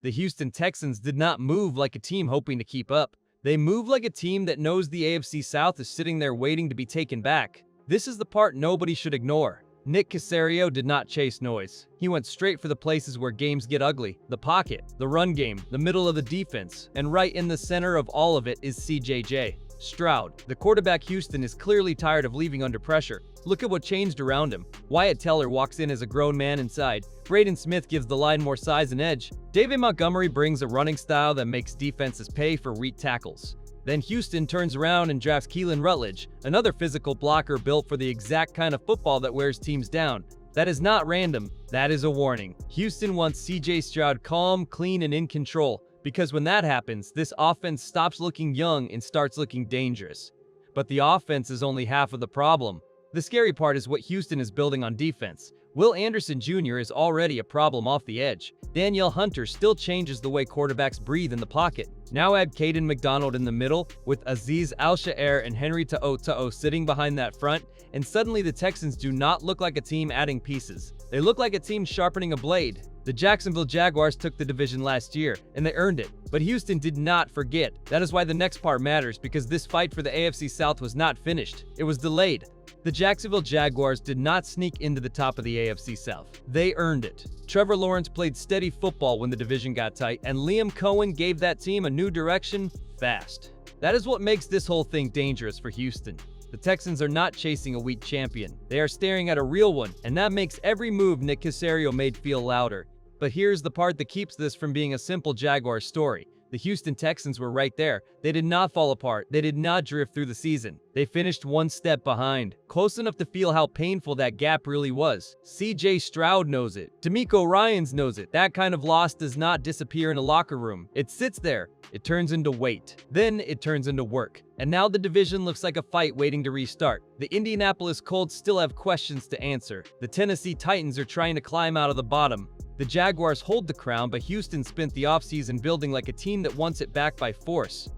The Houston Texans did not move like a team hoping to keep up. They moved like a team that knows the AFC South is sitting there waiting to be taken back. This is the part nobody should ignore. Nick Caserio did not chase noise. He went straight for the places where games get ugly: the pocket, the run game, the middle of the defense, and right in the center of all of it is CJJ. Stroud, the quarterback. Houston is clearly tired of leaving under pressure. Look at what changed around him. Wyatt Teller walks in as a grown man inside. Braden Smith gives the line more size and edge. David Montgomery brings a running style that makes defenses pay for weak tackles. Then Houston turns around and drafts Keelan Rutledge, another physical blocker built for the exact kind of football that wears teams down. That is not random. That is a warning. Houston wants CJ Stroud calm, clean, and in control, because when that happens, this offense stops looking young and starts looking dangerous. But the offense is only half of the problem. The scary part is what Houston is building on defense. Will Anderson Jr. is already a problem off the edge. Danielle Hunter still changes the way quarterbacks breathe in the pocket. Now add Caden McDonald in the middle, with Azeez Al-Shaair and Henry To'o sitting behind that front, and suddenly the Texans do not look like a team adding pieces. They look like a team sharpening a blade. The Jacksonville Jaguars took the division last year, and they earned it. But Houston did not forget. That is why the next part matters, because this fight for the AFC South was not finished. It was delayed. The Jacksonville Jaguars did not sneak into the top of the AFC South. They earned it. Trevor Lawrence played steady football when the division got tight, and Liam Cohen gave that team a new direction fast. That is what makes this whole thing dangerous for Houston. The Texans are not chasing a weak champion. They are staring at a real one, and that makes every move Nick Caserio made feel louder. But here's the part that keeps this from being a simple Jaguar story. The Houston Texans were right there. They did not fall apart. They did not drift through the season. They finished one step behind, close enough to feel how painful that gap really was. CJ Stroud knows it. DeMeco Ryans knows it. That kind of loss does not disappear in a locker room. It sits there. It turns into weight. Then it turns into work. And now the division looks like a fight waiting to restart. The Indianapolis Colts still have questions to answer. The Tennessee Titans are trying to climb out of the bottom. The Jaguars hold the crown, but Houston spent the offseason building like a team that wants it back by force.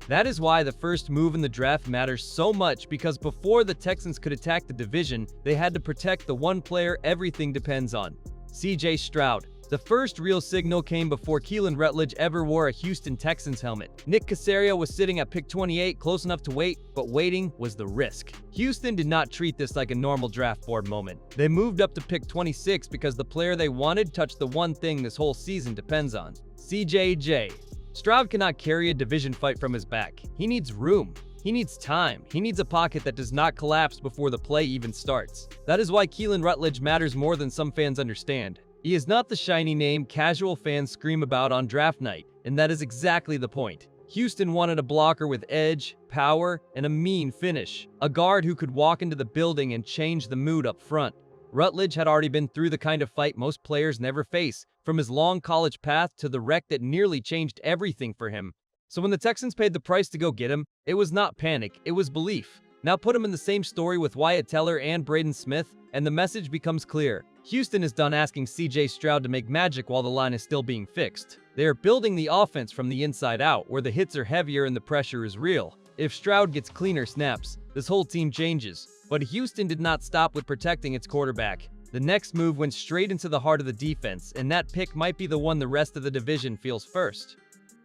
That is why the first move in the draft matters so much, because before the Texans could attack the division, they had to protect the one player everything depends on: CJ Stroud. The first real signal came before Keelan Rutledge ever wore a Houston Texans helmet. Nick Caserio was sitting at pick 28, close enough to wait, but waiting was the risk. Houston did not treat this like a normal draft board moment. They moved up to pick 26 because the player they wanted touched the one thing this whole season depends on: CJJ. Stroud cannot carry a division fight from his back. He needs room. He needs time. He needs a pocket that does not collapse before the play even starts. That is why Keelan Rutledge matters more than some fans understand. He is not the shiny name casual fans scream about on draft night, and that is exactly the point. Houston wanted a blocker with edge, power, and a mean finish. A guard who could walk into the building and change the mood up front. Rutledge had already been through the kind of fight most players never face, from his long college path to the wreck that nearly changed everything for him. So when the Texans paid the price to go get him, it was not panic, it was belief. Now put him in the same story with Wyatt Teller and Braden Smith, and the message becomes clear. Houston is done asking CJ Stroud to make magic while the line is still being fixed. They are building the offense from the inside out, where the hits are heavier and the pressure is real. If Stroud gets cleaner snaps, this whole team changes. But Houston did not stop with protecting its quarterback. The next move went straight into the heart of the defense, and that pick might be the one the rest of the division feels first.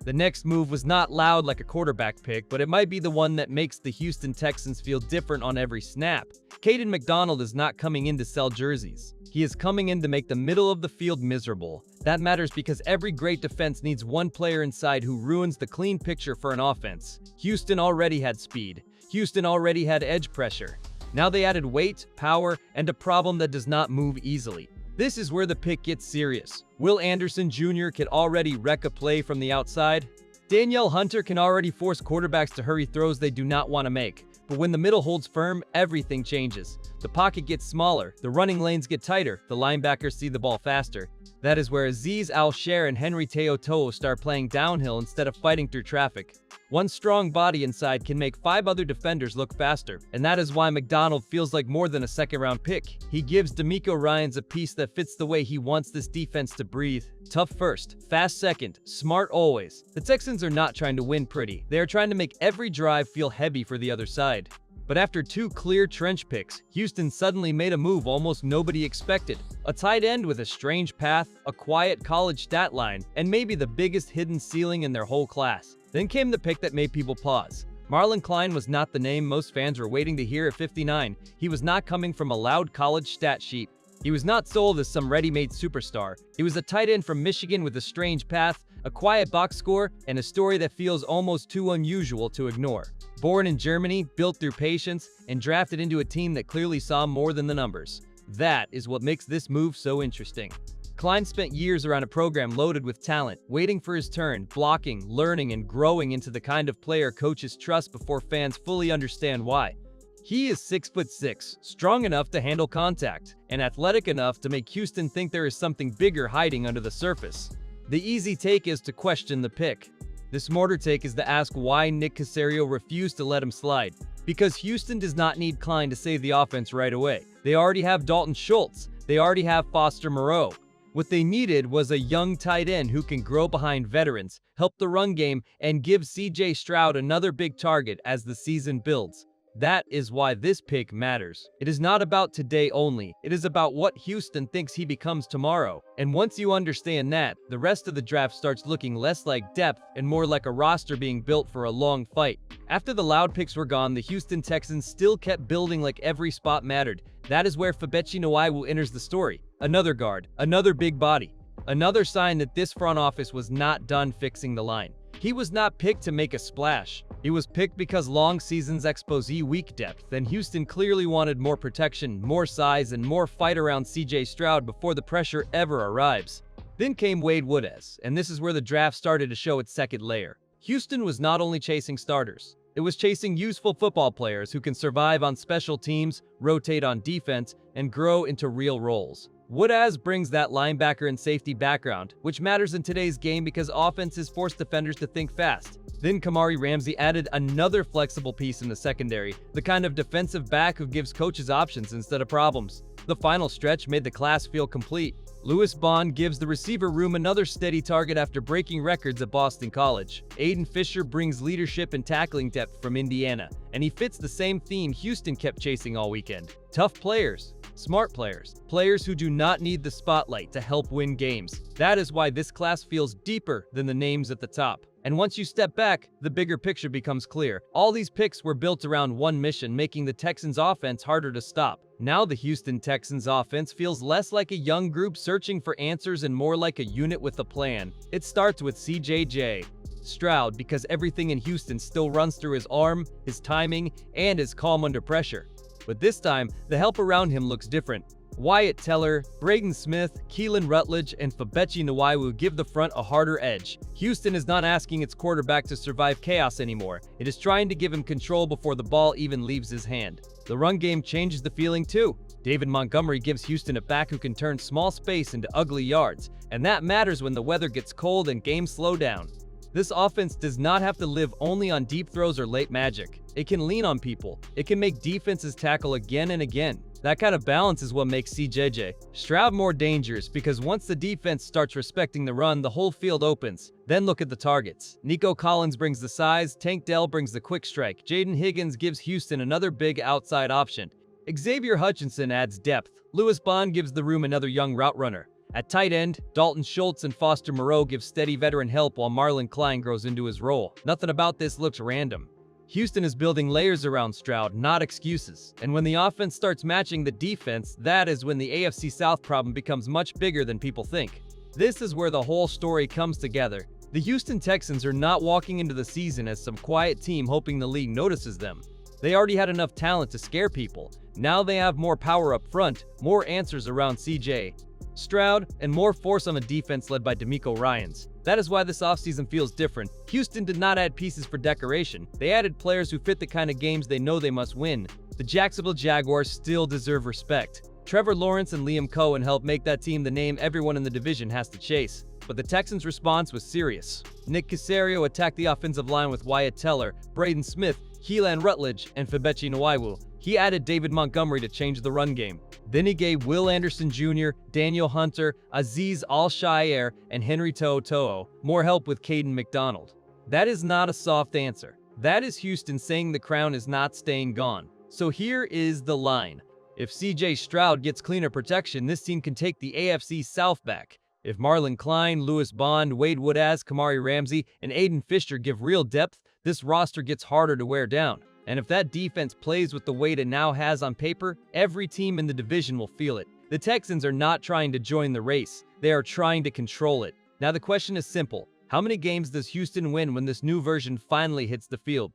The next move was not loud like a quarterback pick, but it might be the one that makes the Houston Texans feel different on every snap. Caden McDonald is not coming in to sell jerseys. He is coming in to make the middle of the field miserable. That matters because every great defense needs one player inside who ruins the clean picture for an offense. Houston already had speed. Houston already had edge pressure. Now they added weight, power, and a problem that does not move easily. This is where the pick gets serious. Will Anderson Jr. can already wreck a play from the outside. Danielle Hunter can already force quarterbacks to hurry throws they do not want to make. But when the middle holds firm, everything changes. The pocket gets smaller, the running lanes get tighter, the linebackers see the ball faster. That is where Azeez Al-Shaair and Henry To'o start playing downhill instead of fighting through traffic. One strong body inside can make 5 other defenders look faster, and that is why McDonald feels like more than a second-round pick. He gives DeMeco Ryans a piece that fits the way he wants this defense to breathe. Tough first, fast second, smart always. The Texans are not trying to win pretty. They are trying to make every drive feel heavy for the other side. But after 2 clear trench picks, Houston suddenly made a move almost nobody expected. A tight end with a strange path, a quiet college stat line, and maybe the biggest hidden ceiling in their whole class. Then came the pick that made people pause. Marlon Klein was not the name most fans were waiting to hear at 59. He was not coming from a loud college stat sheet. He was not sold as some ready-made superstar. He was a tight end from Michigan with a strange path, a quiet box score, and a story that feels almost too unusual to ignore. Born in Germany, built through patience, and drafted into a team that clearly saw more than the numbers. That is what makes this move so interesting. Klein spent years around a program loaded with talent, waiting for his turn, blocking, learning, and growing into the kind of player coaches trust before fans fully understand why. He is 6'6", strong enough to handle contact, and athletic enough to make Houston think there is something bigger hiding under the surface. The easy take is to question the pick. The smarter take is to ask why Nick Caserio refused to let him slide. Because Houston does not need Klein to save the offense right away. They already have Dalton Schultz. They already have Foster Moreau. What they needed was a young tight end who can grow behind veterans, help the run game, and give CJ Stroud another big target as the season builds. That is why this pick matters. It is not about today only. It is about what Houston thinks he becomes tomorrow. And once you understand that, the rest of the draft starts looking less like depth and more like a roster being built for a long fight. After the loud picks were gone, the Houston Texans still kept building like every spot mattered. That is where Febechi Nwaiwu enters the story. Another guard, another big body. Another sign that this front office was not done fixing the line. He was not picked to make a splash. He was picked because long seasons expose weak depth, and Houston clearly wanted more protection, more size, and more fight around CJ Stroud before the pressure ever arrives. Then came Wade Woodez, and this is where the draft started to show its second layer. Houston was not only chasing starters. It was chasing useful football players who can survive on special teams, rotate on defense, and grow into real roles. Woodaz brings that linebacker and safety background, which matters in today's game because offenses force defenders to think fast. Then Kamari Ramsey added another flexible piece in the secondary, the kind of defensive back who gives coaches options instead of problems. The final stretch made the class feel complete. Lewis Bond gives the receiver room another steady target after breaking records at Boston College. Aiden Fisher brings leadership and tackling depth from Indiana, and he fits the same theme Houston kept chasing all weekend. Tough players. Smart players. Players who do not need the spotlight to help win games. That is why this class feels deeper than the names at the top. And once you step back, the bigger picture becomes clear. All these picks were built around one mission, making the Texans' offense harder to stop. Now the Houston Texans' offense feels less like a young group searching for answers and more like a unit with a plan. It starts with CJ Stroud because everything in Houston still runs through his arm, his timing, and his calm under pressure. But this time, the help around him looks different. Wyatt Teller, Braden Smith, Keelan Rutledge, and Febechi Nwaiwu give the front a harder edge. Houston is not asking its quarterback to survive chaos anymore. It is trying to give him control before the ball even leaves his hand. The run game changes the feeling too. David Montgomery gives Houston a back who can turn small space into ugly yards, and that matters when the weather gets cold and games slow down. This offense does not have to live only on deep throws or late magic. It can lean on people. It can make defenses tackle again and again. That kind of balance is what makes CJ Stroud more dangerous because once the defense starts respecting the run, the whole field opens. Then look at the targets. Nico Collins brings the size, Tank Dell brings the quick strike, Jaden Higgins gives Houston another big outside option. Xavier Hutchinson adds depth. Lewis Bond gives the room another young route runner. At tight end, Dalton Schultz and Foster Moreau give steady veteran help while Marlon Klein grows into his role. Nothing about this looks random. Houston is building layers around Stroud, not excuses. And when the offense starts matching the defense, that is when the AFC South problem becomes much bigger than people think. This is where the whole story comes together. The Houston Texans are not walking into the season as some quiet team hoping the league notices them. They already had enough talent to scare people. Now they have more power up front, more answers around CJ Stroud, and more force on a defense led by DeMeco Ryans. That is why this offseason feels different. Houston did not add pieces for decoration. They added players who fit the kind of games they know they must win. The Jacksonville Jaguars still deserve respect. Trevor Lawrence and Liam Cohen helped make that team the name everyone in the division has to chase. But the Texans' response was serious. Nick Caserio attacked the offensive line with Wyatt Teller, Braden Smith, Keelan Rutledge, and Febechi Nwaiwu. He added David Montgomery to change the run game. Then he gave Will Anderson Jr., Daniel Hunter, Aziz Al-Shaair, and Henry To'o more help with Caden McDonald. That is not a soft answer. That is Houston saying the crown is not staying gone. So here is the line. If CJ Stroud gets cleaner protection, this team can take the AFC South back. If Marlon Klein, Lewis Bond, Wade Woodaz, Kamari Ramsey, and Aiden Fisher give real depth, this roster gets harder to wear down. And if that defense plays with the weight it now has on paper, every team in the division will feel it. The Texans are not trying to join the race. They are trying to control it. Now the question is simple. How many games does Houston win when this new version finally hits the field?